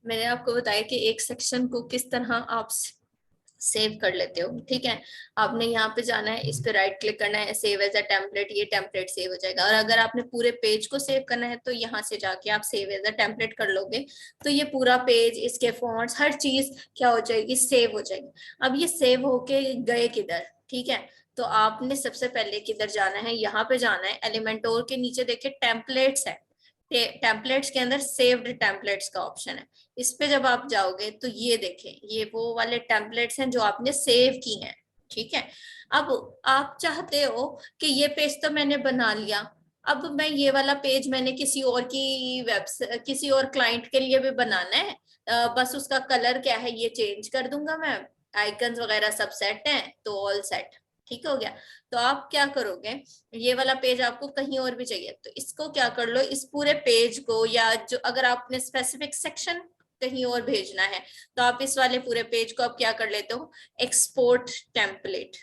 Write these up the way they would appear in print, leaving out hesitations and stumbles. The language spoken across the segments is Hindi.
मैंने आपको बताया कि एक सेक्शन को किस तरह आप सेव कर लेते हो। ठीक है, आपने यहाँ पे जाना है, इस पे राइट क्लिक करना है, सेव एज अ टेम्पलेट, ये टेम्पलेट सेव हो जाएगा। और अगर आपने पूरे पेज को सेव करना है तो यहाँ से जाके आप सेव एज अ टेम्पलेट कर लोगे, तो ये पूरा पेज, इसके फॉन्ट्स, हर चीज क्या हो जाएगी, सेव हो जाएगी। अब ये सेव होके गए किधर, ठीक है, तो आपने सबसे पहले किधर जाना है, यहाँ पे जाना है, एलिमेंटोर के नीचे देखिए टेम्पलेट्स है, टेम्पलेट्स के अंदर सेव्ड टेम्पलेट्स का ऑप्शन है। इस पे जब आप जाओगे तो ये देखें, ये वो वाले टेम्पलेट्स हैं जो आपने सेव की हैं। ठीक है, अब आप चाहते हो कि ये पेज तो मैंने बना लिया, अब मैं ये वाला पेज मैंने किसी और की वेबसाइट, किसी और क्लाइंट के लिए भी बनाना है, बस उसका कलर क्या है ये चेंज कर दूंगा मैं, आइकन्स वगैरह सब सेट हैं तो ऑल सेट, ठीक हो गया। तो आप क्या करोगे, ये वाला पेज आपको कहीं और भी चाहिए तो इसको क्या कर लो, इस पूरे पेज को, या जो अगर आपने स्पेसिफिक सेक्शन कहीं और भेजना है तो आप इस वाले पूरे पेज को आप क्या कर लेते हो, एक्सपोर्ट टेम्पलेट।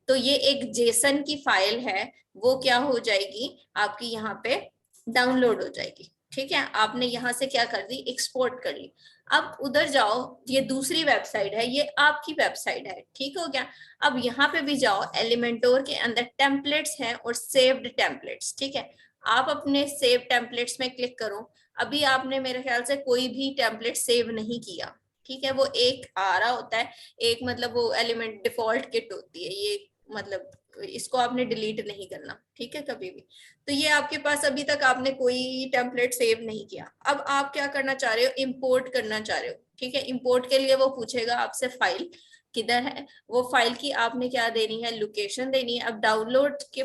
तो ये एक जेसन की फाइल है, वो क्या हो जाएगी आपकी यहाँ पे डाउनलोड हो जाएगी। ठीक है, आपने यहाँ से क्या कर दी, एक्सपोर्ट कर ली। अब उधर जाओ, ये दूसरी वेबसाइट है, ये आपकी वेबसाइट है, ठीक हो गया। अब यहाँ पे भी जाओ, एलिमेंटोर के अंदर टेम्पलेट्स हैं और सेव्ड टेम्पलेट्स, ठीक है, आप अपने सेव टेम्पलेट्स में क्लिक करो। अभी आपने मेरे ख्याल से कोई भी टेम्पलेट सेव नहीं किया, ठीक है, वो एक आ रहा होता है, एक मतलब वो एलिमेंट डिफॉल्ट किट होती है ये, मतलब इसको आपने डिलीट नहीं करना, ठीक है, कभी भी। तो ये आपके पास अभी तक आपने कोई टेम्पलेट सेव नहीं किया। अब आप क्या करना चाह रहे हो, इंपोर्ट करना चाह रहे हो, ठीक है। इंपोर्ट के लिए वो पूछेगा आपसे फाइल किधर है, वो फाइल की आपने क्या देनी है, लोकेशन देनी है। अब डाउनलोड के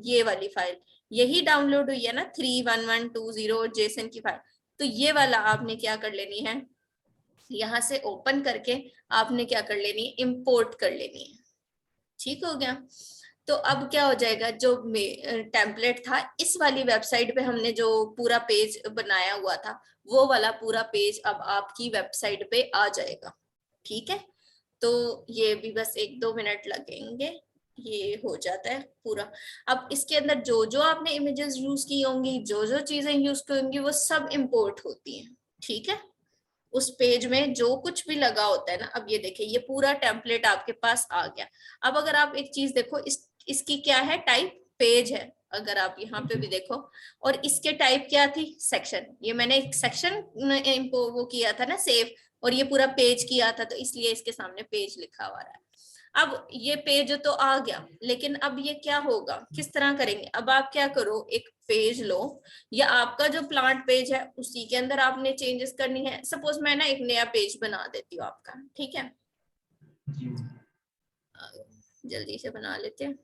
ये वाली फाइल, यही डाउनलोड हुई है ना 31120 जेसन की फाइल, तो ये वाला आपने क्या कर लेनी है, यहाँ से ओपन करके आपने क्या कर लेनी है, इंपोर्ट कर लेनी है। ठीक हो गया। तो अब क्या हो जाएगा, जो टेम्पलेट था इस वाली वेबसाइट पे हमने जो पूरा पेज बनाया हुआ था, वो वाला पूरा पेज अब आपकी वेबसाइट पे आ जाएगा। ठीक है, तो ये भी बस 1-2 मिनट लगेंगे, ये हो जाता है पूरा। अब इसके अंदर जो जो आपने इमेजेस यूज की होंगी, जो जो चीजें यूज की होंगी, वो सब इंपोर्ट होती हैं। ठीक है, उस पेज में जो कुछ भी लगा होता है ना, अब ये देखिए ये पूरा टेम्पलेट आपके पास आ गया। अब अगर आप एक चीज देखो, इसकी क्या है टाइप, पेज है, अगर आप यहाँ पे भी देखो, और इसके टाइप क्या थी, सेक्शन, ये मैंने एक सेक्शन वो किया था ना सेव, और ये पूरा पेज किया था, तो इसलिए इसके सामने पेज लिखा हुआ है। अब ये पेज तो आ गया, लेकिन अब ये क्या होगा, किस तरह करेंगे, अब आप क्या करो, एक पेज लो, या आपका जो प्लांट पेज है उसी के अंदर आपने चेंजेस करनी है। सपोज मैं ना एक नया पेज बना देती हूँ आपका, ठीक है, जल्दी से बना लेते हैं।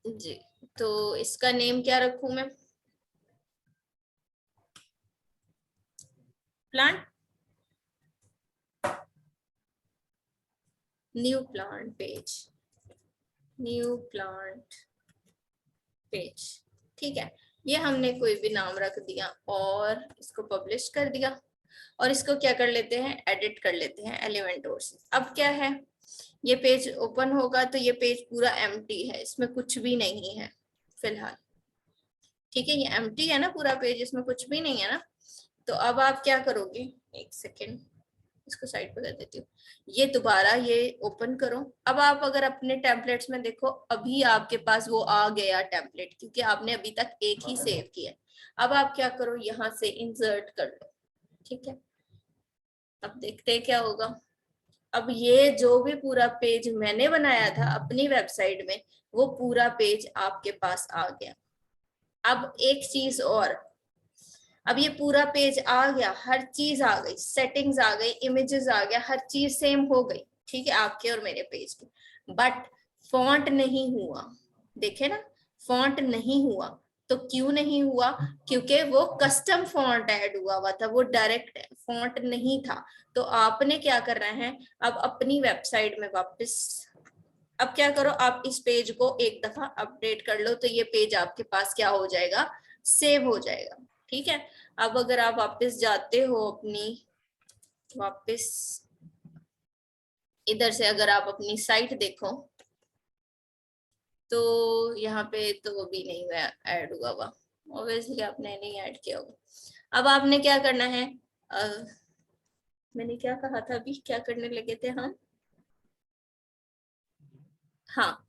जी, तो इसका नेम क्या रखूं मैं, plant, new plant page, new plant page, ठीक है। ये हमने कोई भी नाम रख दिया और इसको पब्लिश कर दिया, और इसको क्या कर लेते हैं, एडिट कर लेते हैं एलिमेंटोर से। अब क्या है, ये पेज ओपन होगा तो ये पेज पूरा एम्प्टी है, इसमें कुछ भी नहीं है फिलहाल। ठीक है, ये एम्प्टी है ना पूरा पेज, इसमें कुछ भी नहीं है ना। तो अब आप क्या करोगे, एक सेकेंड, इसको साइड पे कर देती हूँ, ये दोबारा ये ओपन करो। अब आप अगर अपने टेम्पलेट्स में देखो, अभी आपके पास वो आ गया टेम्पलेट, क्योंकि आपने अभी तक एक ही सेव किया। अब आप क्या करो, यहाँ से इंसर्ट कर लो, ठीक है। अब देखते हैं क्या होगा। अब ये जो भी पूरा पेज मैंने बनाया था अपनी वेबसाइट में, वो पूरा पेज आपके पास आ गया। अब एक चीज और, अब ये पूरा पेज आ गया, हर चीज आ गई, सेटिंग्स आ गई, इमेजेस आ गया, हर चीज सेम हो गई, ठीक है, आपके और मेरे पेज की। बट फॉन्ट नहीं हुआ, देखे ना, फॉन्ट नहीं हुआ। तो क्यों नहीं हुआ, क्योंकि वो कस्टम फॉन्ट ऐड हुआ हुआ था, वो डायरेक्ट फॉन्ट नहीं था। तो आपने क्या करना है, अब अपनी वेबसाइट में वापस, अब क्या करो, आप इस पेज को एक दफा अपडेट कर लो, तो ये पेज आपके पास क्या हो जाएगा, सेव हो जाएगा। ठीक है, अब अगर आप वापस जाते हो अपनी, वापस इधर से अगर आप अपनी साइट देखो, तो यहाँ पे तो वो भी नहीं ऐड हुआ हुआ, ऑब्वियसली आपने नहीं ऐड किया होगा। अब आपने क्या करना है, मैंने क्या कहा था अभी, क्या करने लगे थे हम, हाँ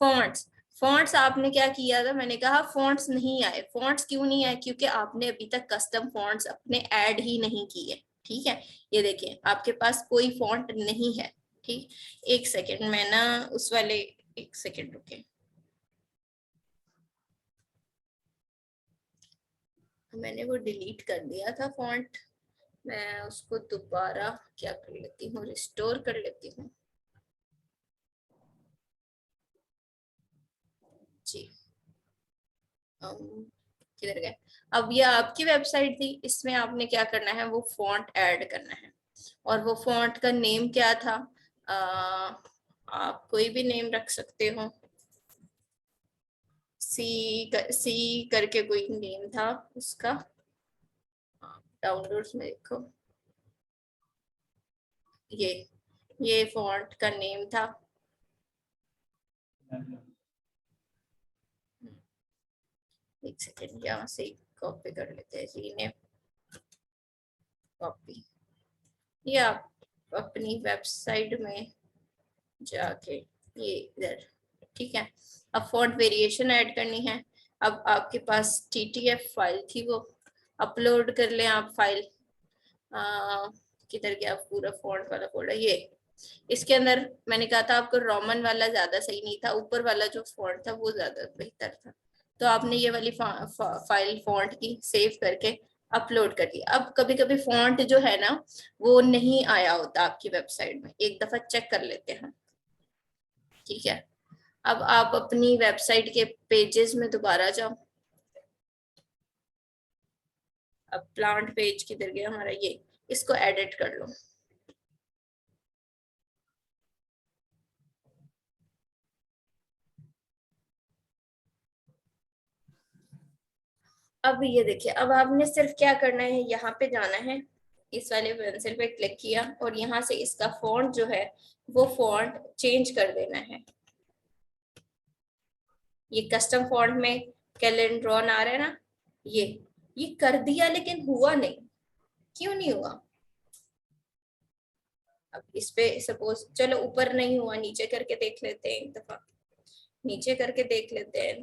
फॉन्ट्स। फॉन्ट्स आपने क्या किया था, मैंने कहा फॉन्ट्स नहीं आए। फॉन्ट्स क्यों नहीं आए, क्योंकि आपने अभी तक कस्टम फॉन्ट्स अपने ऐड ही नहीं किए। ठीक है, ये देखिए आपके पास कोई फॉन्ट नहीं है। ठीक, एक सेकेंड मैं ना उस वाले, एक सेकेंड रुके, मैंने वो डिलीट कर दिया था फॉन्ट, मैं उसको दोबारा क्या कर लेती हूँ, रिस्टोर कर लेती हूँ जी। किधर गए, अब ये आपकी वेबसाइट थी, इसमें आपने क्या करना है, वो फॉन्ट ऐड करना है। और वो फॉन्ट का नेम क्या था, आप कोई भी नेम रख सकते हो, सी करके कोई नेम था उसका, डाउनलोड्स में देखो, ये ये फॉन्ट का नेम था, एक सेकेंड यहाँ से कॉपी कर लेते हैं जी ने, कॉपी, ये आप अपनी वेबसाइट में जाके ये इधर, ठीक है। अब फॉन्ट वेरिएशन ऐड करनी है। अब आपके पास TTF फाइल थी, वो अपलोड कर लें आप फाइल, किधर गया पूरा फॉन्ट वाला फोल्डर, ये इसके अंदर मैंने कहा था आपको रोमन वाला ज्यादा सही नहीं था, ऊपर वाला जो फॉन्ट था वो ज्यादा बेहतर था। तो आपने ये वाली फाइल फॉन्ट की सेव करके अपलोड कर दी। अब कभी कभी फॉन्ट जो है ना वो नहीं आया होता आपकी वेबसाइट में, एक दफा चेक कर लेते हैं, ठीक है। अब आप अपनी वेबसाइट के पेजेस में दोबारा जाओ, अब प्लांट पेज किधर गया हमारा, ये इसको एडिट कर लो। अब ये देखिए, अब आपने सिर्फ क्या करना है, यहाँ पे जाना है, इस वाले पेंसिल पे क्लिक किया और यहाँ से इसका फॉन्ट जो है वो फॉन्ट चेंज कर देना है। ये कस्टम फॉन्ट में कैलेंड्रॉन आ रहा है ना, ये कर दिया लेकिन हुआ नहीं, क्यों नहीं हुआ। अब इस पे सपोज चलो ऊपर नहीं हुआ, नीचे करके देख लेते हैं, एक दफा नीचे करके देख लेते हैं,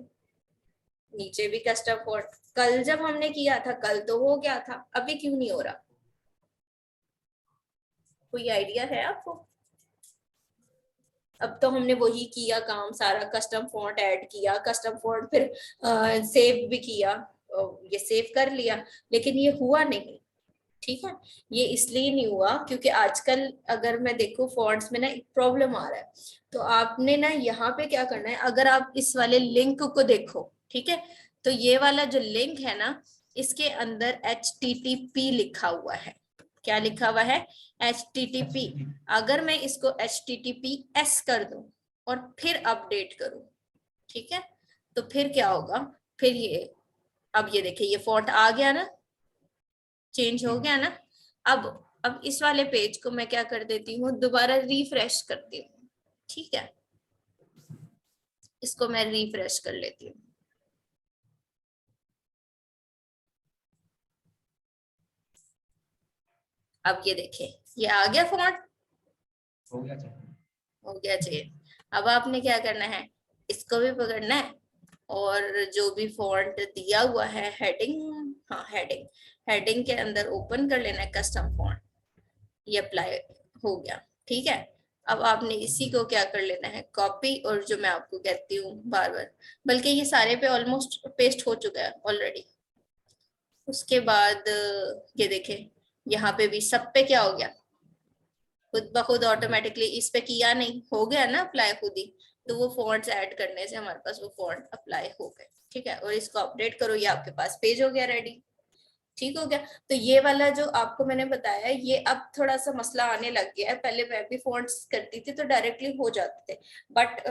नीचे भी कस्टम फॉन्ट, कल जब हमने किया था कल तो हो गया था, अभी क्यों नहीं हो रहा, कोई आइडिया है आपको। अब तो हमने वही किया काम सारा, कस्टम फॉन्ट ऐड किया, कस्टम फॉन्ट फिर सेव भी किया, ये सेव कर लिया, लेकिन ये हुआ नहीं। ठीक है, ये इसलिए नहीं हुआ क्योंकि आजकल अगर मैं देखूं फॉन्ट्स में ना एक प्रॉब्लम आ रहा है। तो आपने ना यहाँ पे क्या करना है, अगर आप इस वाले लिंक को देखो, ठीक है, तो ये वाला जो लिंक है ना इसके अंदर HTTP लिखा हुआ है, क्या लिखा हुआ है, HTTP। अगर मैं इसको HTTPS कर दूं और फिर अपडेट करूं, ठीक है, तो फिर क्या होगा, फिर ये, अब ये देखिए ये फॉन्ट आ गया ना, चेंज हो गया ना। अब इस वाले पेज को मैं क्या कर देती हूँ, दोबारा रिफ्रेश करती हूँ, ठीक है, इसको मैं रिफ्रेश कर लेती हूँ। अब ये देखिए ये आ गया फॉन्ट, हो गया चेंज। अब आपने क्या करना है, इसको भी पकड़ना है और जो भी फॉन्ट दिया हुआ है हेडिंग, हाँ हेडिंग, हेडिंग के अंदर ओपन कर लेना है कस्टम फॉन्ट, ये अप्लाई हो गया, ठीक है। अब आपने इसी को क्या कर लेना है, कॉपी, और जो मैं आपको कहती हूँ बार बार, बल्कि ये सारे पे ऑलमोस्ट पेस्ट हो चुका है ऑलरेडी। उसके बाद ये देखें यहाँ पे भी सब पे क्या हो गया, खुद ब खुद ऑटोमेटिकली, इस पे किया नहीं, हो गया ना अप्लाई खुद ही। तो वो फॉन्ट्स ऐड करने से हमारे पास वो फॉन्ट अप्लाई हो गए, ठीक है। और इसको अपडेट करो, ये आपके पास पेज हो गया रेडी, ठीक हो गया। तो ये वाला जो आपको मैंने बताया है, ये अब थोड़ा सा मसला आने लग गया है। पहले मैं भी फॉन्ट्स करती थी तो डायरेक्टली हो जाते थे, बट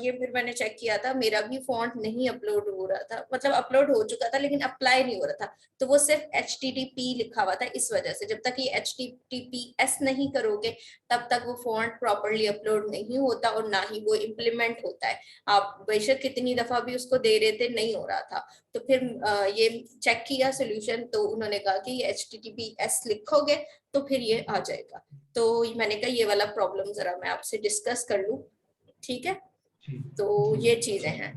ये फिर मैंने चेक किया था, मेरा भी फॉन्ट नहीं अपलोड हो रहा था, मतलब अपलोड हो चुका था लेकिन अप्लाई नहीं हो रहा था। तो वो सिर्फ HTTP लिखा हुआ था, इस वजह से। जब तक ये HTTPS नहीं करोगे तब तक वो फॉन्ट प्रॉपरली अपलोड नहीं होता और ना ही वो इम्प्लीमेंट होता है। आप बेशक कितनी दफा भी उसको दे रहे थे, नहीं हो रहा था। तो फिर ये चेक किया सोल्यूशन, तो उन्होंने कहा कि ये HTTPS लिखोगे तो फिर ये आ जाएगा। तो मैंने कहा ये वाला प्रॉब्लम जरा मैं आपसे डिस्कस कर लूं, ठीक है। तो ये चीजें हैं।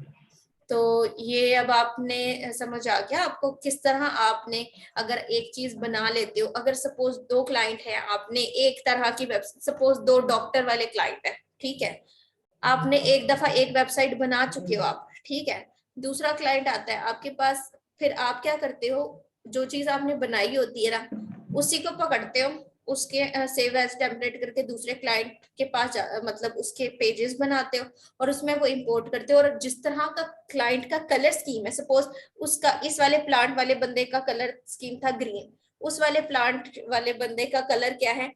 तो ये अब आपने समझ आ गया आपको किस तरह आपने, अगर एक चीज बना लेते हो, अगर सपोज 2 क्लाइंट है, आपने एक तरह की वेबसाइट, सपोज 2 डॉक्टर वाले क्लाइंट है, ठीक है, आपने एक दफा एक वेबसाइट बना चुके हो आप, ठीक है। दूसरा क्लाइंट आता है आपके पास, फिर आप क्या करते हो, जो चीज आपने बनाई होती है ना, उसी को पकड़ते हो, उसके सेव एज टेम्पलेट करके दूसरे क्लाइंट के पास मतलब उसके पेजेस बनाते हो और उसमें वो इंपोर्ट करते हो। और जिस तरह का क्लाइंट का कलर स्कीम है, सपोज उसका इस वाले प्लांट वाले बंदे का कलर स्कीम था ग्रीन, उस वाले प्लांट वाले बंदे का कलर क्या है,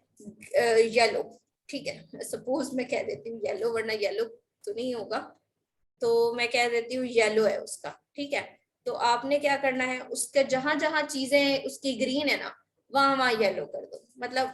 येलो, ठीक है। सपोज मैं कह देती हूँ येलो, वरना येलो तो नहीं होगा, तो मैं कह देती हूँ येलो है उसका, ठीक है। तो आपने क्या करना है, उसके जहां जहां चीजें उसकी ग्रीन है ना, वहां वहां येलो कर दो। मतलब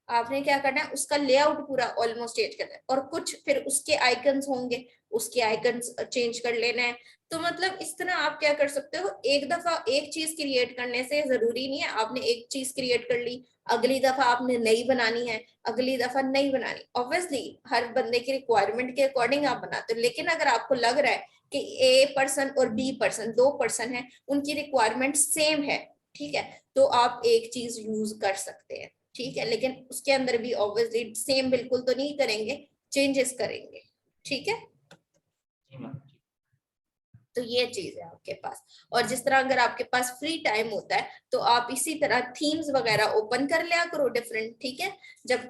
आपने क्या करना है, उसका लेआउट पूरा ऑलमोस्ट चेंज करना है, और कुछ फिर उसके आइकन्स होंगे, उसके आइकन्स चेंज कर लेना है। तो मतलब इस तरह आप क्या कर सकते हो, एक दफा एक चीज क्रिएट करने से जरूरी नहीं है आपने एक चीज क्रिएट कर ली, अगली दफा आपने नई बनानी है, अगली दफा नहीं बनानी। ऑब्वियसली हर बंदे की रिक्वायरमेंट के अकॉर्डिंग आप बनाते हो, लेकिन अगर आपको लग रहा है कि ए पर्सन और बी पर्सन, 2 पर्सन है, उनकी रिक्वायरमेंट सेम है, ठीक है, तो आप एक चीज यूज कर सकते हैं, ठीक है। लेकिन उसके अंदर भी ऑब्वियसली सेम बिल्कुल तो नहीं करेंगे, चेंजेस करेंगे, ठीक है। तो ये चीज है आपके पास। और जिस तरह अगर आपके पास फ्री टाइम होता है तो आप इसी तरह थीम्स वगैरह ओपन कर लिया करो डिफरेंट, ठीक है, जब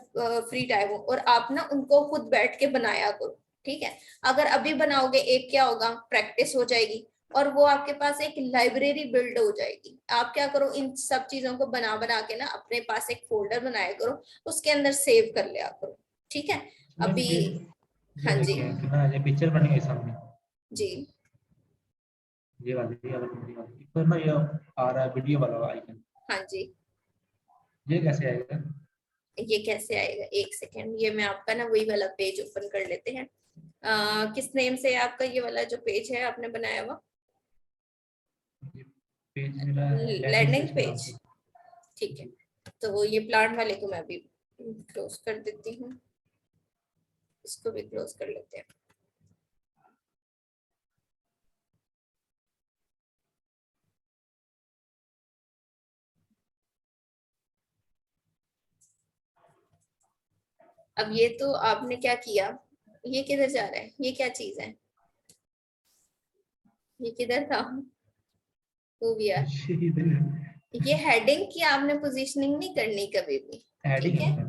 फ्री टाइम हो, और आप ना उनको खुद बैठ के बनाया करो, ठीक है। अगर अभी बनाओगे एक क्या होगा, प्रैक्टिस हो जाएगी और वो आपके पास एक लाइब्रेरी बिल्ड हो जाएगी। आप क्या करो, इन सब चीजों को बना बना के ना अपने पास एक फोल्डर बनाया करो, उसके अंदर सेव कर लिया करो, ठीक है। अभी ये हाँ जी, देखिए कितना ये पिक्चर बनी है सामने, जी ये वाली इस पर ना ये आ रहा है वीडियो वाला आइकन, हाँ जी। ये कैसे आएगा? ये कैसे आएगा, एक सेकेंड, ये मैं आपका ना वही वाला पेज ओपन कर लेते हैं। किस नेम से है आपका ये वाला जो पेज है आपने बनाया हुआ, ये पेज मेरा लैंडिंग लैंडिंग पेज के नाम पेज, से। ठीक है। तो ये प्लांट वाले को मैं अभी क्लोज कर देती हूँ, इसको भी क्लोज कर लेते हैं। अब ये तो आपने क्या किया, ये किधर जा रहा है, ये क्या चीज है, ये किधर था, वो भी यार। ये हेडिंग की आपने पोजीशनिंग नहीं करनी कभी भी, हेडिंग ठीक है। है,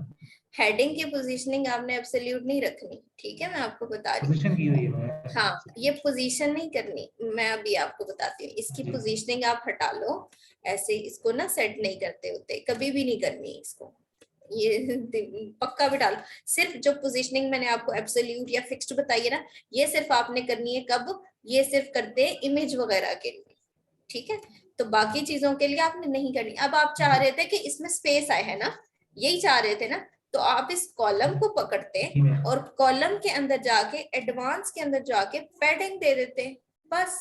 हेडिंग की पोजीशनिंग आपने एब्सोल्यूट नहीं रखनी, ठीक है, मैं आपको बता रही पोजीशन की हुई हूँ। है मैं। हाँ, ये पोजीशन नहीं करनी, मैं अभी आपको बताती हूँ, इसकी जी पोजीशनिंग आप हटा लो। ऐसे इसको ना सेट नहीं करते होते, कभी भी नहीं करनी इसको, ये पक्का भी डालो। सिर्फ जो पोजीशनिंग मैंने आपको एब्सोल्यूट या फिक्स्ड बताई है ना, ये सिर्फ आपने करनी है कब, ये सिर्फ करते हैं इमेज वगैरह के लिए, ठीक है। तो बाकी चीजों के लिए आपने नहीं करनी। अब आप चाह जी रहे थे कि इसमें स्पेस आए, है ना, यही चाह रहे थे ना, तो आप इस कॉलम को पकड़ते जी मैं और कॉलम के अंदर जाके एडवांस के अंदर जाके पैडिंग दे देते, बस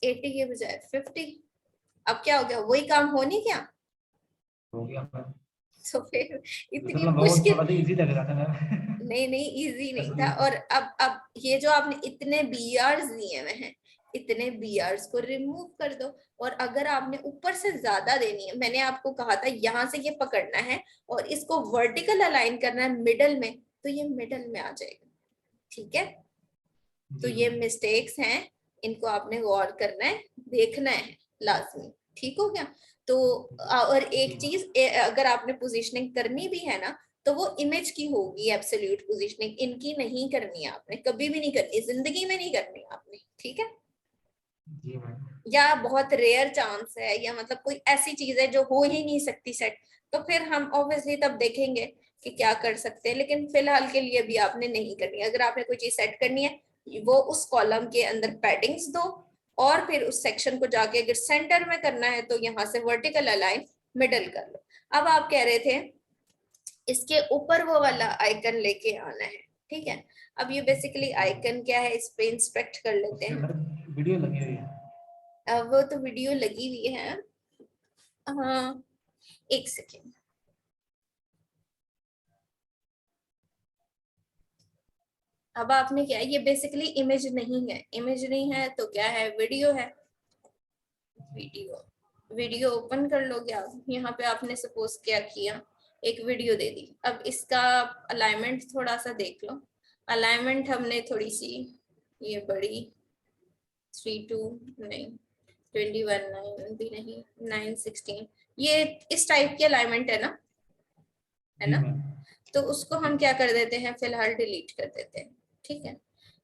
80 के बजाय 50। अब क्या हो गया, वही काम हो नहीं क्या, हो गया। तो फिर मतलब इतनी बहुत मुश्किल, थोड़ा सा इजी लग रहा था ना। नहीं नहीं इजी नहीं था। असली और अब ये जो आपने इतने बीआर्स दिए हुए हैं, इतने बीआर्स को रिमूव कर दो। और अगर आपने ऊपर से ज्यादा देनी है, मैंने आपको कहा था यहाँ से ये पकड़ना है और इसको वर्टिकल अलाइन करना है मिडल में, तो ये मिडल में आ जाएगा, ठीक है। तो जी ये मैम। मिस्टेक्स हैं, इनको आपने गौर करना है, देखना है लाजमी, ठीक हो गया। तो और जी एक मैम। चीज, अगर आपने पोजीशनिंग करनी भी है ना, तो वो इमेज की होगी एब्सोल्यूट पोजीशनिंग, इनकी नहीं करनी है आपने, कभी भी नहीं करनी, जिंदगी में नहीं करनी आपने, ठीक है। जी मैम। या बहुत रेयर चांस है, या मतलब कोई ऐसी चीज है जो हो ही नहीं सकती सेट, तो फिर हम ऑब्वियसली तब देखेंगे कि क्या कर सकते हैं। लेकिन फिलहाल के लिए भी आपने नहीं करनी। अगर आपने कोई चीज सेट करनी है, वो उस कॉलम के अंदर पैडिंग्स दो, और फिर उस सेक्शन को जाके अगर सेंटर में करना है तो यहाँ से वर्टिकल अलाइन मिडल कर लो। अब आप कह रहे थे इसके ऊपर वो वाला आइकन लेके आना है, ठीक है। अब ये बेसिकली आइकन क्या है, इस पे इंस्पेक्ट कर लेते उसके हैं। अंदर वीडियो लगी हुई है। वो तो वीडियो लगी हुई है, हाँ, एक सेकेंड। अब आपने क्या है, ये बेसिकली इमेज नहीं है, इमेज नहीं है तो क्या है, वीडियो है। वीडियो, वीडियो ओपन कर लोगे आप। यहाँ पे आपने सपोज क्या किया, एक वीडियो दे दी। अब इसका अलाइनमेंट थोड़ा सा देख लो। अलाइनमेंट हमने थोड़ी सी ये बड़ी 3:2 नहीं, 21 9 भी नहीं, 9:16, ये इस टाइप की अलाइनमेंट है ना, है जी ना। मैम। तो उसको हम क्या कर देते हैं, फिलहाल डिलीट कर देते हैं, ठीक है।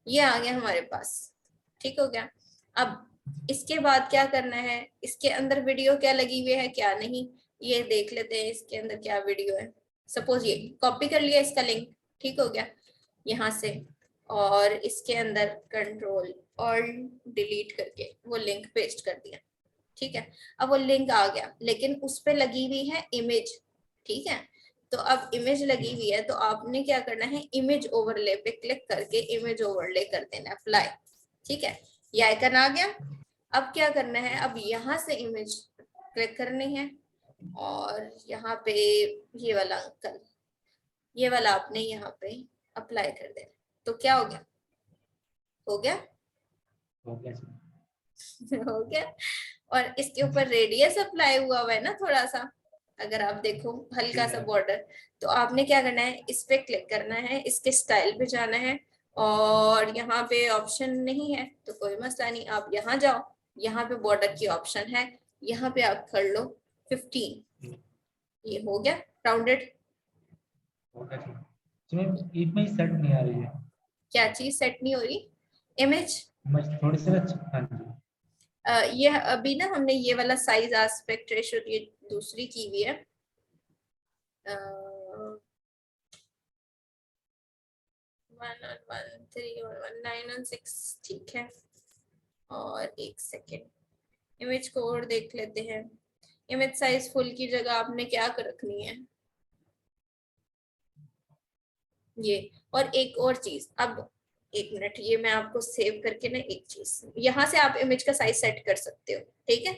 ये आ गया हमारे पास, ठीक हो गया। अब इसके बाद क्या करना है, इसके अंदर वीडियो क्या लगी हुई है क्या नहीं, ये देख लेते हैं इसके अंदर क्या वीडियो है। सपोज ये कॉपी कर लिया इसका लिंक, ठीक हो गया, यहाँ से, और इसके अंदर कंट्रोल और डिलीट करके वो लिंक पेस्ट कर दिया, ठीक है। अब वो लिंक आ गया, लेकिन उस पे लगी हुई है इमेज, ठीक है। तो अब इमेज लगी हुई है तो आपने क्या करना है, इमेज ओवरले पे क्लिक करके इमेज ओवरले कर देना, अप्लाई, ठीक है। ये आइकन आ गया। अब क्या करना है, अब यहाँ से इमेज क्लिक करनी है, और यहाँ पे ये वाला अंकल, ये वाला आपने यहाँ पे अप्लाई कर देना। तो क्या हो गया, हो गया हो गया सर। हो गया। और इसके ऊपर रेडियस अप्लाई हुआ है ना थोड़ा सा, अगर आप देखो जी हल्का सा मैम। बॉर्डर। तो आपने क्या करना है, इस पे क्लिक करना है, इसके स्टाइल पे जाना है, और यहाँ पे ऑप्शन नहीं है तो कोई मसला नहीं, आप यहाँ जाओ, यहाँ पे बॉर्डर की ऑप्शन है, यहाँ पे आप कर लो 15। ये हो गया राउंडेड। हो गया सर। जी मैम, इमेज सेट नहीं आ रही है। क्या चीज सेट नहीं हो रही, इमेज। इमेज थोड़ी सी ना, हाँ जी। ये अभी ना हमने ये वाला साइज एस्पेक्ट रेशियो ये दूसरी की हुई है, 1 on 1 3 on 1 9 on 6, ठीक है। और एक सेकेंड, इमेज को और देख लेते हैं। इमेज साइज फुल की जगह आपने क्या कर रखनी है, ये। और एक और चीज, अब एक मिनट, ये मैं आपको सेव करके ना एक चीज, यहाँ से आप इमेज का साइज सेट कर सकते हो, ठीक है।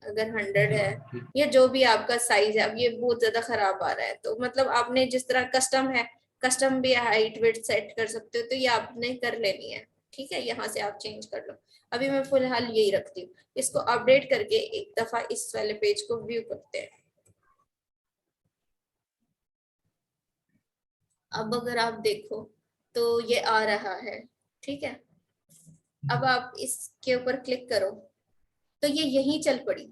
अगर 100 जी है, मैम, ठीक। या जो भी आपका साइज है, अब ये बहुत ज्यादा खराब आ रहा है, तो मतलब आपने जिस तरह कस्टम है, कस्टम भी हाइट वेट सेट कर सकते हो, तो ये आपने कर लेनी है, ठीक है। यहाँ से आप चेंज कर लो। अभी मैं फिलहाल यही रखती हूँ। इसको अपडेट करके एक दफा इस वाले पेज को व्यू करते हैं। अब अगर आप देखो तो ये आ रहा है, ठीक है। अब आप इसके ऊपर क्लिक करो तो ये यहीं चल पड़ी।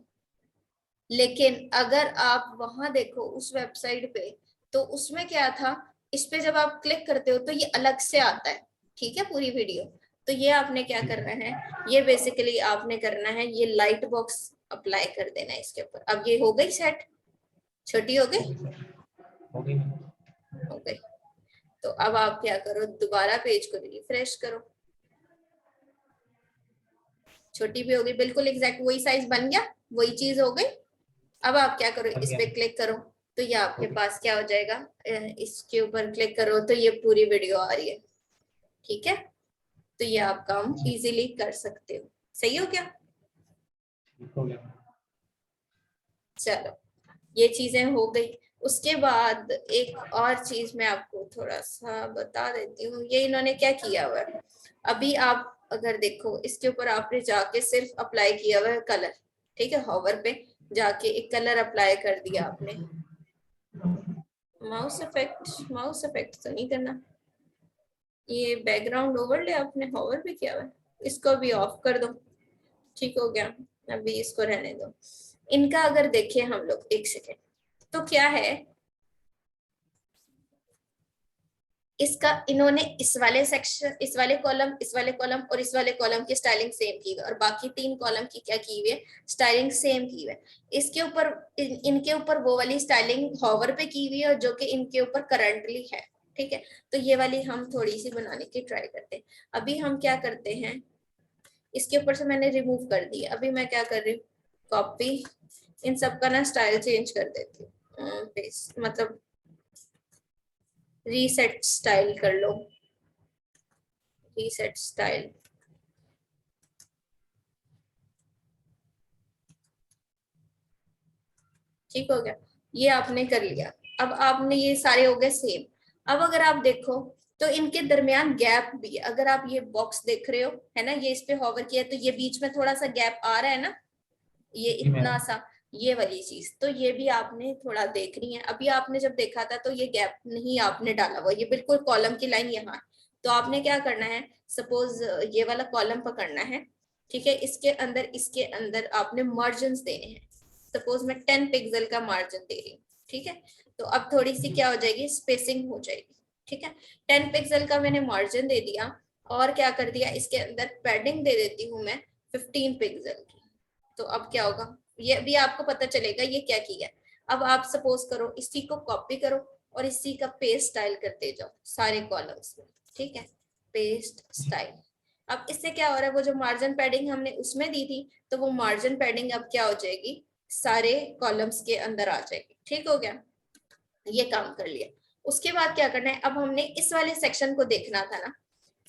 लेकिन अगर आप वहां देखो उस वेबसाइट पे, तो उसमें क्या था, इस पे जब आप क्लिक करते हो तो ये अलग से आता है, ठीक है, पूरी वीडियो। तो ये आपने क्या करना है, ये बेसिकली आपने करना है, ये लाइट बॉक्स अप्लाई कर देना है इसके ऊपर। अब ये हो गई सेट, छोटी हो हो गई, गई सर। हो गई मैम। हो गई। तो अब आप क्या करो, दोबारा पेज को रिफ्रेश करो, छोटी भी हो गई, बिल्कुल एग्जैक्ट वही साइज बन गया, वही चीज हो गई। अब आप क्या करो, बन इस गया। पे क्लिक करो, तो ये आपके पास क्या हो जाएगा, इसके ऊपर क्लिक करो तो ये पूरी वीडियो आ रही है, ठीक है। तो ये आप काम जी इजीली कर सकते हो। सही हो क्या, ठीक हो गया। चलो, ये चीजें हो गई। उसके बाद एक और चीज मैं आपको थोड़ा सा बता देती हूँ, ये इन्होंने क्या किया हुआ है। अभी आप अगर देखो इसके ऊपर आपने जाके सिर्फ अप्लाई किया हुआ है कलर, ठीक है, हॉवर पे जाके एक कलर अप्लाई कर दिया आपने। माउस इफेक्ट तो नहीं करना, ये बैकग्राउंड ओवरले आपने हॉवर पे किया हुआ है, इसको भी ऑफ कर दो, ठीक हो गया। अभी इसको रहने दो। इनका अगर देखें हम लोग, एक सेकेंड, तो क्या है, इसका इन्होंने इस वाले सेक्शन, इस वाले कॉलम, इस वाले कॉलम और इस वाले कॉलम की स्टाइलिंग सेम की हुई है, और बाकी 3 कॉलम की क्या की हुई है, स्टाइलिंग सेम की हुई है। इसके ऊपर इनके ऊपर वो वाली स्टाइलिंग हॉवर पे की हुई है जो कि इनके ऊपर करंटली है, ठीक है। तो ये वाली हम थोड़ी सी बनाने की ट्राई करते हैं। अभी हम क्या करते हैं, इसके ऊपर से मैंने रिमूव कर दिया, अभी मैं क्या कर रही हूँ, कॉपी, इन सब का ना स्टाइल चेंज कर देती हूँ, मतलब रीसेट स्टाइल कर लो, रीसेट स्टाइल, ठीक हो गया। ये आपने कर लिया। अब आपने ये सारे हो गए सेम। अब अगर आप देखो तो इनके दरमियान गैप भी है। अगर आप ये बॉक्स देख रहे हो, है ना, ये इस पे हॉवर किया तो ये बीच में थोड़ा सा गैप आ रहा है ना, ये जी इतना मैम। सा, ये वाली चीज तो ये भी आपने थोड़ा देखनी है। अभी आपने जब देखा था तो ये गैप नहीं आपने डाला हुआ, ये बिल्कुल कॉलम की लाइन यहाँ है। तो आपने क्या करना है, सपोज ये वाला कॉलम पकड़ना है, ठीक है, इसके अंदर आपने मार्जिन देने हैं। सपोज मैं 10 पिक्सल का मार्जिन दे रही हूँ, ठीक है। तो अब थोड़ी सी क्या हो जाएगी, स्पेसिंग हो जाएगी, ठीक है। 10 पिक्सल का मैंने मार्जिन दे दिया, और क्या कर दिया, इसके अंदर पैडिंग दे देती हूँ मैं 15 पिक्सल की। तो अब क्या होगा, ये भी आपको पता चलेगा ये क्या किया। अब आप सपोज करो इसी को कॉपी करो और इसी का पेस्ट स्टाइल करते जाओ सारे कॉलम्स में, ठीक है, पेस्ट स्टाइल। अब इससे क्या हो रहा है, वो जो मार्जिन पैडिंग हमने उसमें दी थी, तो वो मार्जिन पैडिंग अब क्या हो जाएगी, सारे कॉलम्स के अंदर आ जाएगी, ठीक हो गया। ये काम कर लिया। उसके बाद क्या करना है, अब हमने इस वाले सेक्शन को देखना था ना,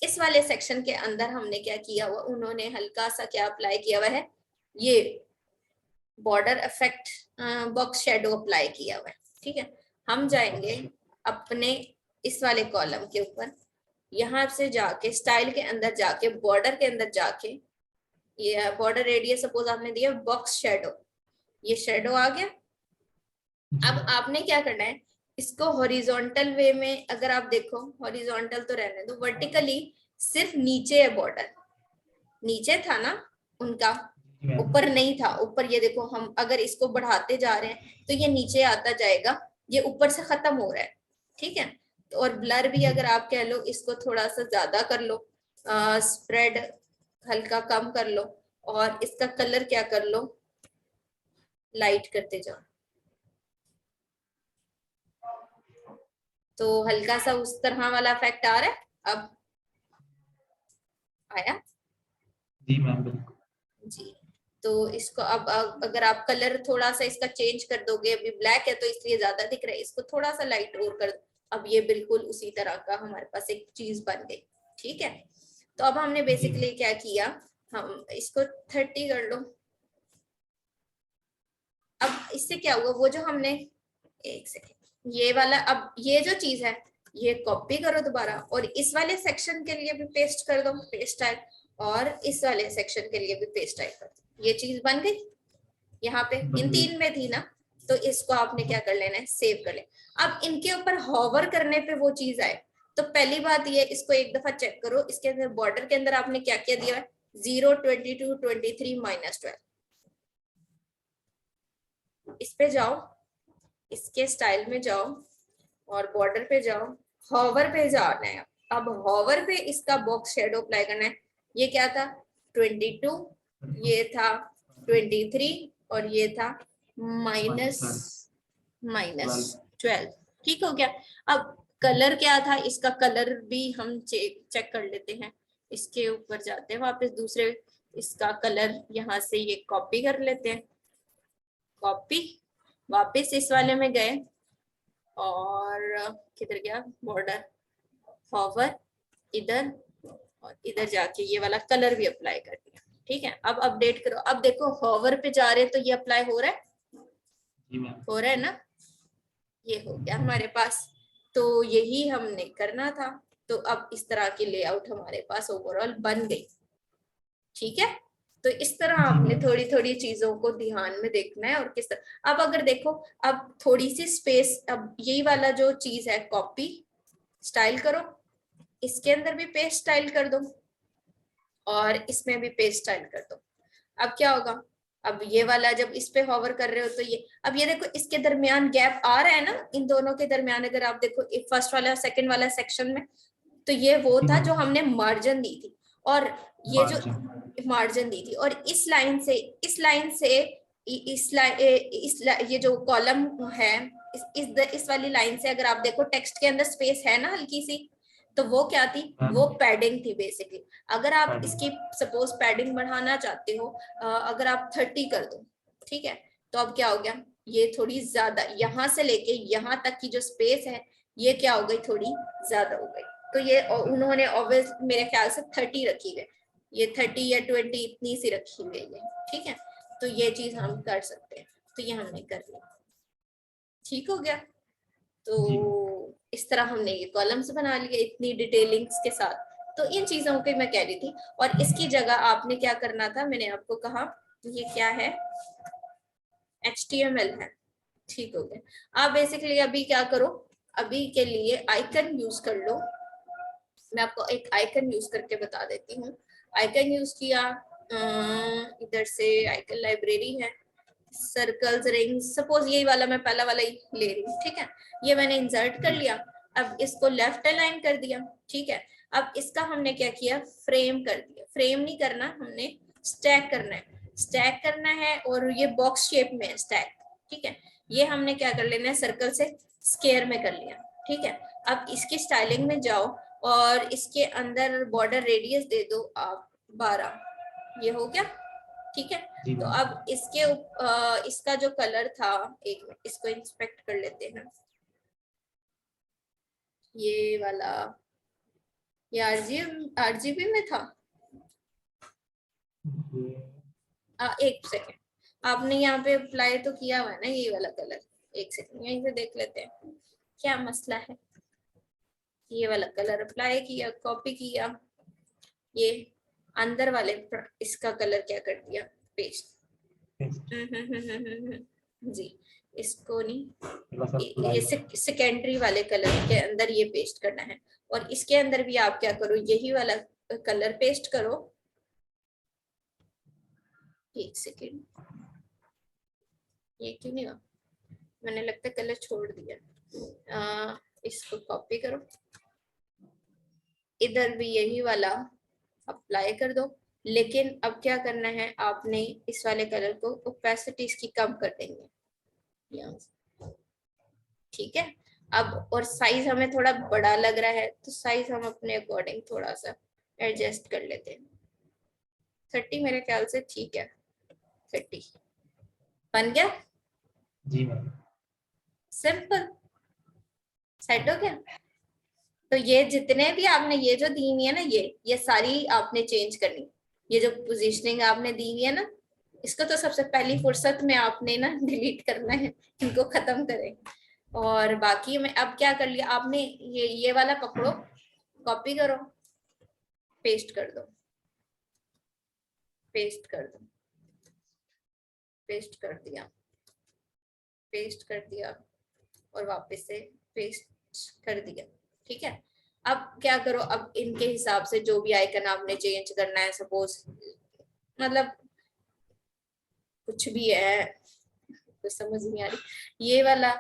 इस वाले सेक्शन के अंदर हमने क्या किया हुआ, उन्होंने हल्का सा क्या अप्लाई किया हुआ है, ये border effect, box shadow apply किया हुआ है, ठीक है। हम जाएंगे अपने इस वाले कॉलम के ऊपर, यहाँ से जाके स्टाइल के अंदर जाके बॉर्डर के अंदर जाके, ये बॉर्डर रेडियस सपोज आपने दिया बॉक्स शेडो, ये शेडो आ गया। अब आपने क्या करना है, इसको हॉरिजॉन्टल वे में, अगर आप देखो हॉरिजॉन्टल तो रहने दो, वर्टिकली सिर्फ नीचे है बॉर्डर, नीचे था ना उनका, जी मैम। ऊपर नहीं था। ऊपर ये देखो, हम अगर इसको बढ़ाते जा रहे हैं तो ये नीचे आता जाएगा, ये ऊपर से खत्म हो रहा है, ठीक है। तो और ब्लर भी अगर आप कह लो, इसको थोड़ा सा ज्यादा कर लो, स्प्रेड हल्का कम कर लो, और इसका कलर क्या कर लो, लाइट करते जाओ, तो हल्का सा उस तरह वाला इफेक्ट आ रहा है। अब आया जी मैम बिल्कुल। जी। तो इसको अब अगर आप कलर थोड़ा सा इसका चेंज कर दोगे, अभी ब्लैक है तो इसलिए ज्यादा दिख रहा है, इसको थोड़ा सा लाइट और कर दो, अब ये बिल्कुल उसी तरह का हमारे पास एक चीज बन गई, ठीक है। तो अब हमने जी बेसिकली क्या किया, हम इसको 30 कर लो। अब इससे क्या हुआ, वो जो हमने, एक सेकेंड, ये वाला, अब ये जो चीज है ये कॉपी करो दोबारा, और इस वाले सेक्शन के लिए भी पेस्ट कर दो, पेस्ट टाइप, और इस वाले सेक्शन के लिए भी पेस्ट टाइप कर दो, ये चीज बन गई। यहाँ पे इन बन गई। 3 में थी ना, तो इसको आपने क्या कर लेना है, सेव कर ले। अब इनके ऊपर हॉवर करने पे वो चीज आए, तो पहली बात ये, इसको एक दफा चेक करो, इसके अंदर बॉर्डर के अंदर आपने क्या क्या दिया है, 0, 22, 23, -12। इस पे जाओ, इसके स्टाइल में जाओ, और बॉर्डर पे जाओ, हॉवर पे जाना है। अब हॉवर पे इसका बॉक्स शेडो अप्लाई करना है। ये क्या था, 22, ये था 23, और ये था माइनस माइनस 12, ठीक हो गया। अब कलर क्या था, इसका कलर भी हम चेक कर लेते हैं। इसके ऊपर जाते हैं वापस दूसरे, इसका कलर यहाँ से ये कॉपी कर लेते हैं, कॉपी, वापस इस वाले में गए, और किधर गया बॉर्डर, हॉवर, इधर, और इधर जाके ये वाला कलर भी अप्लाई कर दिया, ठीक है। अब अपडेट करो, अब देखो हॉवर पे जा रहे हैं तो ये अप्लाई हो रहा है, जी मैम। हो रहा है ना, ये हो गया हमारे पास। तो यही हमने करना था। तो अब इस तरह की लेआउट हमारे पास ओवरऑल बन गई, ठीक है। तो इस तरह जी आपने मैम। थोड़ी थोड़ी चीजों को ध्यान में देखना है, और किस तरह, अब अगर देखो, अब थोड़ी सी स्पेस, अब यही वाला जो चीज है कॉपी स्टाइल करो, इसके अंदर भी पेस्ट स्टाइल कर दो, और इसमें भी पेस्ट स्टाइल कर दो। अब क्या होगा, अब ये वाला जब इस पे होवर कर रहे हो तो ये, अब ये देखो इसके दरमियान गैप आ रहा है ना, इन दोनों के दरमियान अगर आप देखो फर्स्ट वाला सेकंड वाला सेक्शन में, तो ये वो जी था मैम, जो हमने मार्जिन दी थी, और ये जो मार्जिन। मार्जिन दी थी, और इस लाइन से ये जो कॉलम है, इस वाली लाइन से अगर आप देखो टेक्स्ट के अंदर स्पेस है ना हल्की सी, तो वो क्या थी, वो पैडिंग थी बेसिकली। अगर आप इसकी सपोज पैडिंग बढ़ाना चाहते हो, अगर आप 30 कर दो, ठीक है, तो अब क्या हो गया, ये थोड़ी ज्यादा, यहाँ से लेके यहाँ तक की जो स्पेस है ये क्या हो गई, थोड़ी ज्यादा हो गई। तो ये उन्होंने ऑब्वियस मेरे ख्याल से 30 रखी है, ये 30 या 20 इतनी सी रखी हुई है, ठीक है। तो ये चीज हम कर सकते हैं, तो ये हमने कर लिया, ठीक हो गया। तो जी इस तरह हमने ये कॉलम्स बना लिए इतनी डिटेलिंग्स के साथ। तो इन चीजों की मैं कह रही थी, और इसकी जगह आपने क्या करना था, मैंने आपको कहा ये क्या है, HTML है, ठीक हो गया। आप बेसिकली अभी क्या करो, अभी के लिए आइकन यूज कर लो, मैं आपको एक आइकन यूज करके बता देती हूँ। आइकन यूज किया, इधर से आइकन लाइब्रेरी है, सर्कल्स, रिंग्स, सपोज यही वाला मैं पहला वाला ही ले रही हूँ, ठीक है। ये मैंने इंसर्ट कर लिया, अब इसको लेफ्ट अलाइन कर दिया, ठीक है। अब इसका हमने क्या किया, फ्रेम कर दिया, फ्रेम नहीं करना हमने, स्टैक करना है, स्टैक करना है, और ये बॉक्स शेप में है स्टैक, ठीक है। ये हमने क्या कर लेना है, सर्कल से स्क्वायर में कर लिया, ठीक है। अब इसकी स्टाइलिंग में जाओ, और इसके अंदर बॉर्डर रेडियस दे दो आप 12, ये हो गया, ठीक है। जी तो मैम, अब इसका जो कलर था, एक मिनट इसको इंस्पेक्ट कर लेते हैं, ये वाला, ये आरजीबी में था, एक सेकेंड, आपने यहाँ पे अप्लाई तो किया हुआ है ना ये वाला कलर, एक सेकेंड यहीं से देख लेते हैं क्या मसला है। ये वाला कलर अप्लाई किया, कॉपी किया, ये अंदर वाले इसका कलर क्या कर दिया, पेस्ट, जी, इसको नहीं, ये सेकेंडरी वाले कलर के अंदर ये पेस्ट करना है, और इसके अंदर भी आप क्या करो, यही वाला कलर पेस्ट करो, एक सेकेंड, ये क्यों नहीं हुआ, मैंने लगता है कलर छोड़ दिया, इसको कॉपी करो, इधर भी यही वाला अप्लाई कर दो, लेकिन अब क्या करना है, आपने इस वाले कलर को ओपेसिटी इसकी कम कर देंगे यहाँ से, ठीक है। अब और साइज हमें थोड़ा बड़ा लग रहा है, तो साइज हम अपने अकॉर्डिंग थोड़ा सा एडजस्ट कर लेते हैं, 30 मेरे ख्याल से ठीक है, 30 बन गया, जी मैम, सिंपल, सेट हो गया। तो ये जितने भी आपने ये जो दी हुई है ना, ये सारी आपने चेंज करनी, ये जो पोजीशनिंग आपने दी हुई है ना, इसको तो सबसे पहली फुर्सत में आपने ना डिलीट करना है, इनको खत्म करें। और बाकी में अब क्या कर लिया आपने, ये वाला पकड़ो, कॉपी करो, पेस्ट कर दो, पेस्ट कर दो, पेस्ट कर दिया, पेस्ट कर दिया, और वापस से पेस्ट कर दिया, ठीक है। अब क्या करो, अब इनके हिसाब से जो भी आइकन आपने चेंज करना है, सपोज मतलब कुछ भी है, कुछ समझ नहीं आ रही, ये वाला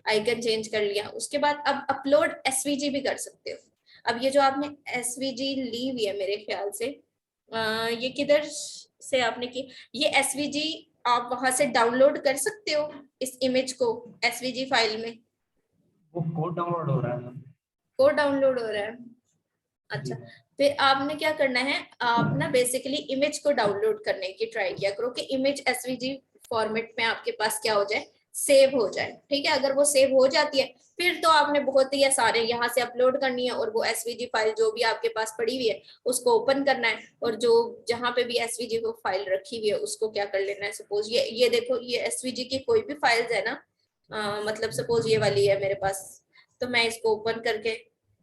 आइकन चेंज कर लिया, उसके बाद अब अपलोड एसवीजी भी कर सकते हो। अब ये जो आपने एसवीजी ली हुई है मेरे ख्याल से, ये किधर से आपने की, ये एसवीजी आप वहां से डाउनलोड कर सकते हो इस इमेज को एसवीजी फाइल में, वो कोड डाउनलोड हो रहा है मैम। कोड डाउनलोड हो रहा है, जी अच्छा। फिर आपने क्या करना है, आप ना बेसिकली इमेज को डाउनलोड करने की ट्राई किया करो कि इमेज एसवीजी फॉर्मेट में आपके पास क्या हो जाए, सेव हो जाए, ठीक है। अगर वो सेव हो जाती है, फिर तो आपने बहुत ही सारे यहाँ से अपलोड करनी है, और वो एसवीजी फाइल जो भी आपके पास पड़ी हुई है उसको ओपन करना है, और जो जहाँ पे भी एसवीजी को फाइल रखी हुई है उसको क्या कर लेना है, सपोज ये देखो, ये एसवीजी की कोई भी फाइल्स है ना, मतलब सपोज ये वाली है मेरे पास, तो मैं इसको ओपन करके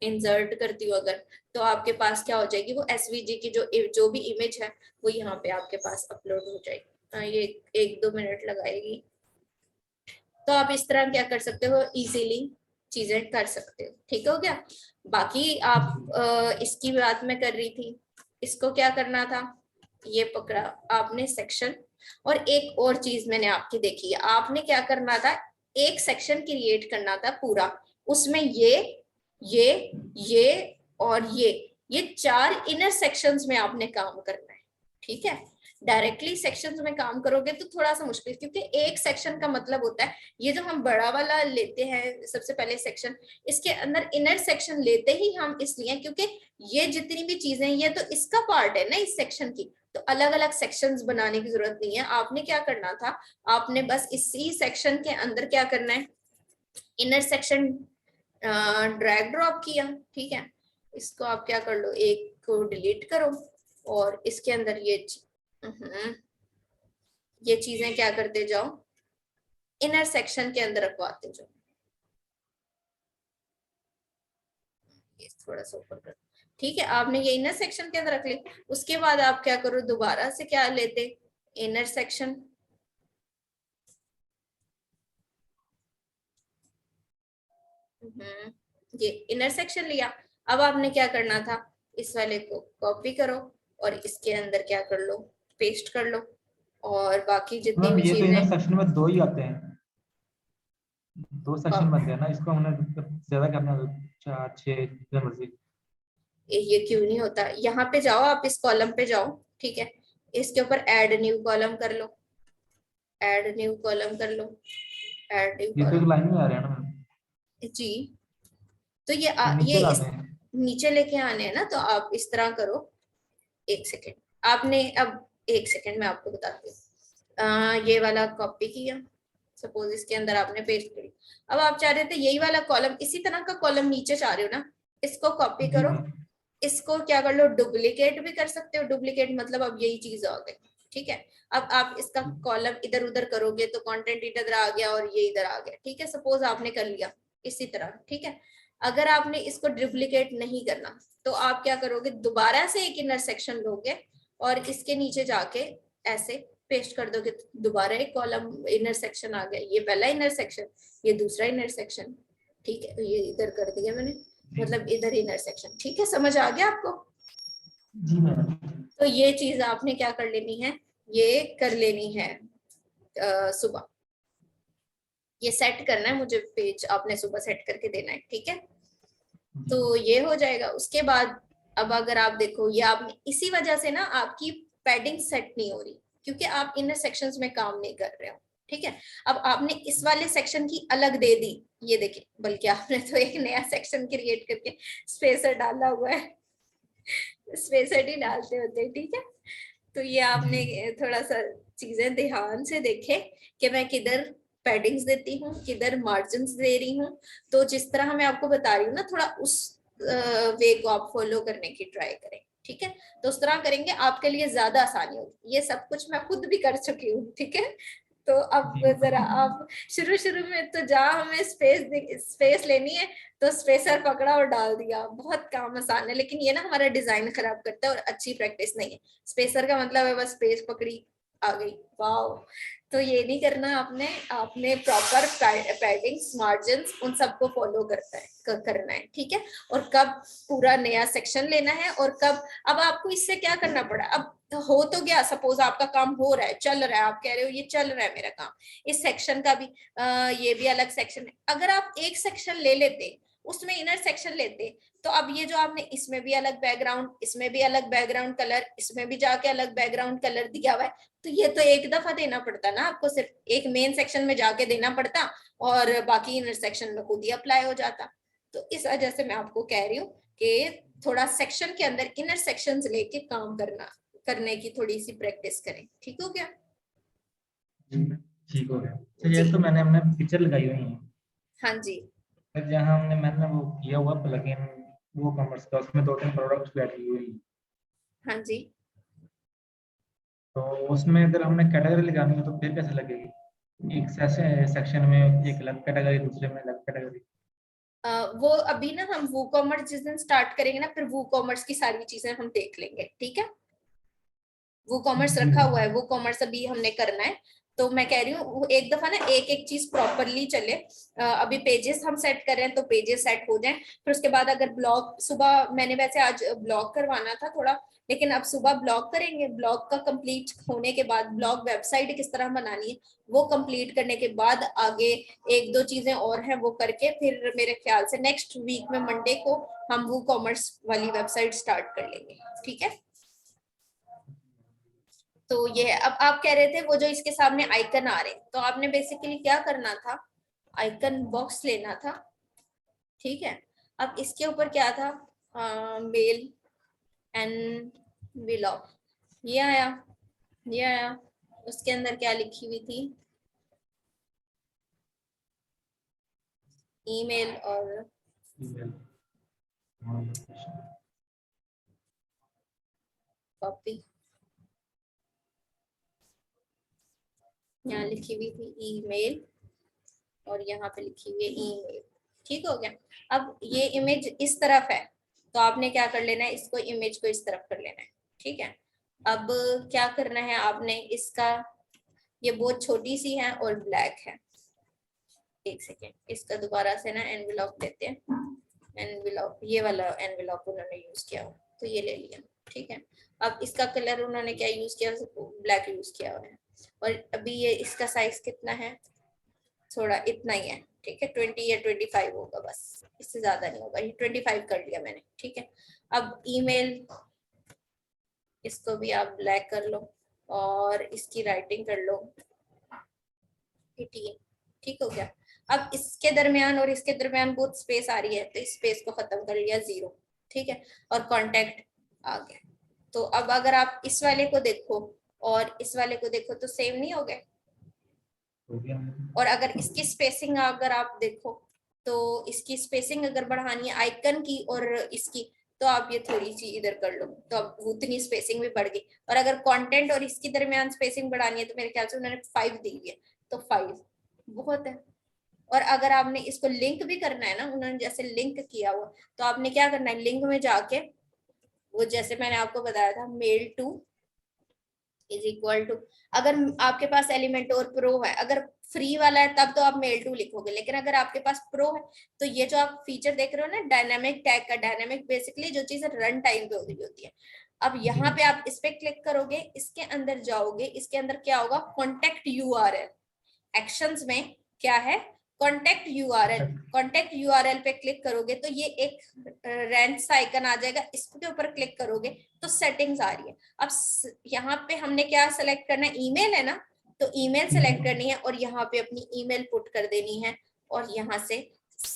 इंसर्ट करती हूँ अगर, तो आपके पास क्या हो जाएगी, वो एसवीजी की जो भी इमेज है वो यहाँ पे आपके पास अपलोड हो जाएगी, ये 1-2 मिनट लगाएगी। तो आप इस तरह क्या कर सकते हो, इजीली चीजें कर सकते हो, ठीक हो गया। बाकी आप इसकी बात मैं कर रही थी, इसको क्या करना था, ये पकड़ा आपने सेक्शन, और एक और चीज मैंने आपकी देखी है, आपने क्या करना था, एक सेक्शन क्रिएट करना था पूरा, उसमें ये और ये 4 इनर सेक्शंस में आपने काम करना है, ठीक है। डायरेक्टली सेक्शंस में काम करोगे तो थोड़ा सा मुश्किल, क्योंकि एक सेक्शन का मतलब होता है, ये जो हम बड़ा वाला लेते हैं सबसे पहले सेक्शन, इसके अंदर इनर सेक्शन लेते ही हम इसलिए क्योंकि ये जितनी भी चीजें ये तो इसका पार्ट है ना इस सेक्शन की, तो अलग अलग सेक्शंस बनाने की जरूरत नहीं है। आपने क्या करना था, आपने बस इसी सेक्शन के अंदर क्या करना है, इनर सेक्शन ड्रैग ड्रॉप किया, ठीक है। इसको आप क्या कर लो, एक को डिलीट करो और इसके अंदर ये चीजें क्या करते जाओ, इनर सेक्शन के अंदर रखवाते जाओ। ये थोड़ा सा ऊपर कर, ठीक है। आपने ये इनर सेक्शन के अंदर रख ली, उसके बाद आप क्या करो, दोबारा से क्या लेते, इनर सेक्शन, ये इनर सेक्शन लिया। अब आपने क्या करना था, इस वाले को कॉपी करो और इसके अंदर क्या कर लो, पेस्ट कर लो, और बाकी जितनी मैम भी ये तो इनर चीजें, सेक्शन में 2 ही आते हैं, 2 सेक्शन बनते हैं ना, इसको हमने ज्यादा करना है, 4 6 जितने मर्जी। ये क्यों नहीं होता, यहाँ पे जाओ, आप इस कॉलम पे जाओ, ठीक है, इसके ऊपर ऐड न्यू कॉलम कर लो, ऐड न्यू कॉलम कर लो, ऐड न्यू ये तो एक कॉलम, लाइन में आ रहा है ना, जी। तो ये ये ये नीचे इस लाते हैं। नीचे लेके आने हैं ना, तो आप इस तरह करो, एक सेकेंड, आपने अब एक सेकेंड में आपको बताती हूँ, ये वाला कॉपी किया, सपोज इसके अंदर आपने पेस्ट करी, अब आप चाह रहे थे यही वाला कॉलम, इसी तरह का कॉलम नीचे चाह रहे हो ना, इसको कॉपी जी करो, मैम। इसको क्या कर लो, डुप्लीकेट भी कर सकते हो, डुप्लीकेट मतलब अब यही चीज आ गई, ठीक है। अब आप इसका कॉलम इधर उधर करोगे तो कंटेंट इधर आ गया और ये इधर आ गया, ठीक है, सपोज आपने कर लिया इसी तरह, ठीक है। अगर आपने इसको डुप्लीकेट नहीं करना तो आप क्या करोगे, दोबारा से एक इनर सेक्शन लोगे और इसके नीचे जाके ऐसे पेस्ट कर दोगे, तो दोबारा एक कॉलम इनर सेक्शन आ गया, ये पहला इनर सेक्शन, ये दूसरा इनर सेक्शन, ठीक है, ये इधर कर दिया मैंने, जी मतलब इधर इनर सेक्शन, ठीक है, समझ आ गया आपको। जी मैम। तो ये चीज आपने क्या कर लेनी है, ये कर लेनी है सुबह, ये सेट करना है मुझे, पेज आपने सुबह सेट करके देना है, ठीक है। तो ये हो जाएगा, उसके बाद अब अगर आप देखो, ये आपने इसी वजह से ना आपकी पैडिंग सेट नहीं हो रही, क्योंकि आप इनर सेक्शंस में काम नहीं कर रहे हो, ठीक है। अब आपने इस वाले सेक्शन की अलग दे दी, ये देखिए, बल्कि आपने तो एक नया सेक्शन क्रिएट करके स्पेसर डाला हुआ है, स्पेसर ही डालते होते, ठीक है। तो ये आपने थोड़ा सा चीजें ध्यान से देखे कि मैं किधर पैडिंग्स देती हूँ, किधर मार्जिन दे रही हूँ, तो जिस तरह मैं आपको बता रही हूँ ना, थोड़ा उस वे को आप फॉलो करने की ट्राई करें, ठीक है। तो उस तरह करेंगे आपके लिए ज्यादा आसानी होगी, ये सब कुछ मैं खुद भी कर चुकी हूँ, ठीक है। तो अब जी जरा आप शुरू शुरू में तो जहाँ हमें स्पेस लेनी है तो स्पेसर पकड़ा और डाल दिया, बहुत काम आसान है, लेकिन ये ना हमारा डिजाइन खराब करता है और अच्छी प्रैक्टिस नहीं है। स्पेसर का मतलब है बस स्पेस पकड़ी आ गई, वाओ। तो ये नहीं करना आपने, आपने प्रॉपर पैडिंग्स मार्जिन्स उन सबको फॉलो करना है, ठीक है। और कब पूरा नया सेक्शन लेना है और कब, अब आपको इससे क्या करना पड़ा, अब हो तो गया, सपोज आपका काम हो रहा है, चल रहा है, आप कह रहे हो ये चल रहा है मेरा काम, इस सेक्शन का भी ये भी अलग सेक्शन है, अगर आप एक सेक्शन ले लेते, उसमें इनर सेक्शन लेते, तो अब ये जो आपने इसमें भी अलग बैकग्राउंड, इसमें भी अलग बैकग्राउंड कलर, इसमें भी जाके अलग बैकग्राउंड कलर दिया हुआ है, तो ये तो एक दफा देना पड़ता ना आपको, सिर्फ एक मेन सेक्शन में जाके देना पड़ता और बाकी इनर सेक्शन में खुद ही अप्लाई हो जाता। तो इस वजह से मैं आपको कह रही हूँ कि थोड़ा सेक्शन के अंदर इनर सेक्शंस लेके काम करने की थोड़ी सी प्रैक्टिस करें, ठीक हो गया ठीक हो गया। तो ये जी। तो मैंने हमने पिक्चर लगाई हुई है, हाँ जी। फिर जहाँ मैंने वो किया हुआ प्लगइन, वो कॉमर्स का, उसमें 2 3 प्रोडक्ट्स बैठी हुई हैं। हाँ जी। तो उसमें अगर हमने कैटेगरी लगानी हो तो फिर कैसे लगेगी, एक सेक्शन में एक अलग कैटेगरी, दूसरे में अलग कैटेगरी। वो अभी ना हम वो कॉमर्स जिस दिन स्टार्ट करेंगे ना, फिर वो कॉमर्स की सारी चीजें हम देख लेंगे, ठीक है। वो कॉमर्स जी रखा हुआ मैम। है, वो कॉमर्स अभी हमने करना है, तो मैं कह रही हूँ एक दफा ना एक एक चीज प्रॉपरली चले। अभी पेजेस हम सेट कर रहे हैं तो पेजेस सेट हो जाएं, फिर उसके बाद अगर ब्लॉग सुबह, मैंने वैसे आज ब्लॉग करवाना था थोड़ा, लेकिन अब सुबह ब्लॉग करेंगे। ब्लॉग का कंप्लीट होने के बाद ब्लॉग वेबसाइट किस तरह बनानी है वो कंप्लीट करने के बाद आगे एक दो चीजें और हैं वो करके फिर मेरे ख्याल से नेक्स्ट वीक में मंडे को हम वो कॉमर्स वाली वेबसाइट स्टार्ट कर लेंगे। ठीक है, तो ये है। अब आप कह रहे थे वो जो इसके सामने आइकन आ रहे हैं, तो आपने बेसिकली क्या करना था, आइकन बॉक्स लेना था। ठीक है, अब इसके ऊपर क्या था, मेल एंड व्लॉग, ये आया, ये आया। उसके अंदर क्या लिखी हुई थी, ईमेल और email, कॉपी, यहाँ लिखी हुई थी ईमेल और यहाँ पे लिखी हुई है ईमेल। ठीक हो गया। अब ये इमेज इस तरफ है तो आपने क्या कर लेना है, इसको इमेज को इस तरफ कर लेना है। ठीक है, अब क्या करना है आपने, इसका ये बहुत छोटी सी है और ब्लैक है। एक सेकेंड, इसका दोबारा से ना एनवेलॉप लेते हैं। एनवेलॉप, ये वाला एनवेलॉप उन्होंने यूज किया हुआ तो ये ले लिया। ठीक है, अब इसका कलर उन्होंने क्या यूज किया, ब्लैक यूज किया हुआ है। और अभी ये इसका साइज कितना है, थोड़ा इतना ही है। ठीक है, 20 या 25 होगा बस, इससे ज्यादा नहीं होगा। ये 25 कर लिया मैंने। ठीक है, अब ईमेल, इसको भी आप ब्लैक कर लो और इसकी राइटिंग कर लो 18। ठीक हो गया। अब इसके दरमियान और इसके दरमियान बहुत स्पेस आ रही है तो इस स्पेस को खत्म कर लिया 0। ठीक है, और कांटेक्ट आ गया। तो अब अगर आप इस वाले को देखो और इस वाले को देखो तो सेम नहीं हो गए। हो गया। और अगर इसकी स्पेसिंग अगर आप देखो तो इसकी स्पेसिंग अगर बढ़ानी है आइकन की और इसकी, तो आप ये थोड़ी सी इधर कर लो तो अब उतनी स्पेसिंग भी बढ़ गई। और अगर कंटेंट और इसकी दरमियान स्पेसिंग बढ़ानी है तो मेरे ख्याल से उन्होंने 5 दी है, तो 5 बहुत है। और अगर आपने इसको लिंक भी करना है ना, उन्होंने जैसे लिंक किया हुआ, तो आपने क्या करना है, लिंक में जाके वो जैसे मैंने आपको बताया था, मेल टू इज इक्वल टू, अगर आपके पास एलिमेंट और प्रो है, अगर फ्री वाला है तब तो आप मेल टू लिखोगे, लेकिन अगर आपके पास प्रो है तो ये जो आप फीचर देख रहे हो ना डायनामिक टैग का, डायनामिक बेसिकली जो चीज रन टाइम पे हो रही होती है। अब यहाँ पे आप इस पे क्लिक करोगे, इसके अंदर जाओगे, इसके अंदर क्या होगा, कॉन्टेक्ट यूआरएल। एक्शंस में क्या है, कॉन्टेक्ट यूआरएल। कॉन्टेक्ट यूआरएल पे क्लिक करोगे तो ये एक रेंट सा आइकन आ जाएगा, इसके ऊपर क्लिक करोगे तो सेटिंग्स आ रही है। अब यहाँ पे हमने क्या सेलेक्ट करना है, ईमेल है ना, तो ईमेल सेलेक्ट करनी है और यहाँ पे अपनी ईमेल पुट कर देनी है और यहाँ से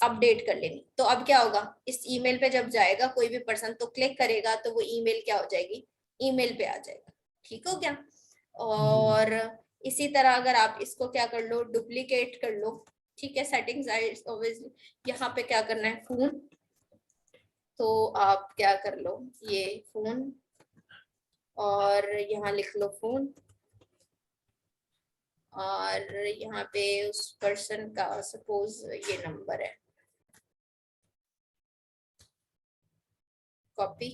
अपडेट कर लेनी। तो अब क्या होगा, इस ईमेल पे जब जाएगा कोई भी पर्सन तो क्लिक करेगा तो वो ईमेल क्या हो जाएगी, ईमेल पे आ जाएगा। ठीक हो गया। और इसी तरह अगर आप इसको क्या कर लो, डुप्लीकेट कर लो। ठीक है, सेटिंग्स ऑब्वियसली यहाँ पे क्या करना है, फोन, तो आप क्या कर लो, ये फोन और यहाँ लिख लो फोन और यहाँ पे उस पर्सन का सपोज ये नंबर है, कॉपी,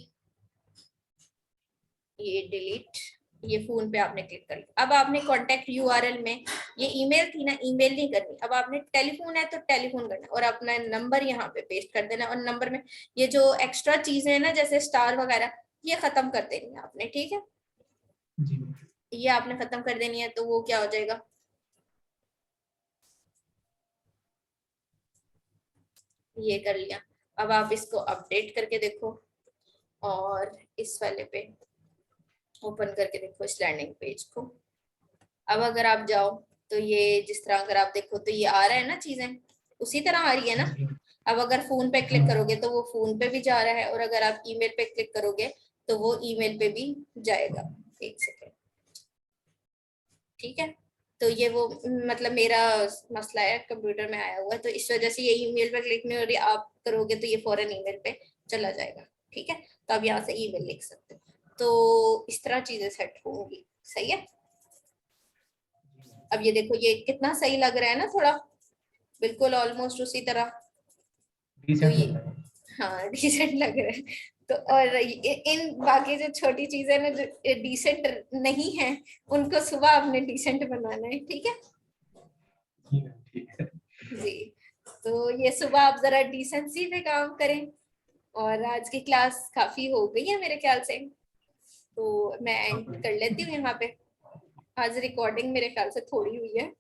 ये डिलीट, ये फोन पे आपने क्लिक कर लिया। अब आपने कॉन्टेक्ट यूआरएल में, ये ईमेल थी ना, ईमेल नहीं करनी, अब आपने टेलीफोन है तो टेलीफोन करना और अपना नंबर यहाँ पे पेस्ट कर देना। और नंबर में ये जो एक्स्ट्रा चीजें है ना जैसे स्टार वगैरह, ये खत्म कर देनी है आपने। ठीक है, जी ये आपने खत्म कर देनी है तो वो क्या हो जाएगा, ये कर लिया। अब आप इसको अपडेट करके देखो और इस वाले पे ओपन करके देखो इस लैंडिंग पेज को। अब अगर आप जाओ तो ये जिस तरह अगर आप देखो तो ये आ रहा है ना, चीजें उसी तरह आ रही है ना। जी। अब अगर फोन पे क्लिक करोगे तो वो फोन पे भी जा रहा है और अगर आप ईमेल पे क्लिक करोगे तो वो ईमेल पे भी जाएगा। एक सेकेंड, ठीक है, तो ये वो मतलब मेरा मसला है कंप्यूटर में आया हुआ है तो इस वजह से ये ईमेल पे क्लिक नहीं हो रही, आप करोगे तो ये फौरन ईमेल पे चला जाएगा। ठीक है, तो आप यहाँ से ईमेल लिख सकते हो। तो इस तरह चीजें सेट होंगी। सही है, अब ये देखो ये कितना सही लग रहा है ना, थोड़ा बिल्कुल ऑलमोस्ट उसी तरह। तो डिसेंट ये लग रहा है। हाँ डिसेंट लग रहा है। तो और इन बाकी जो छोटी चीजें ना जो डिसेंट नहीं है उनको सुबह आपने डिसेंट बनाना है, ठीक है ठीक है। जी। तो ये सुबह आप जरा डिसेंसी पे काम करें। और आज की क्लास काफी हो गई है मेरे ख्याल से, तो मैं एंड कर लेती हूँ यहाँ पे। आज रिकॉर्डिंग मेरे ख्याल से थोड़ी हुई है।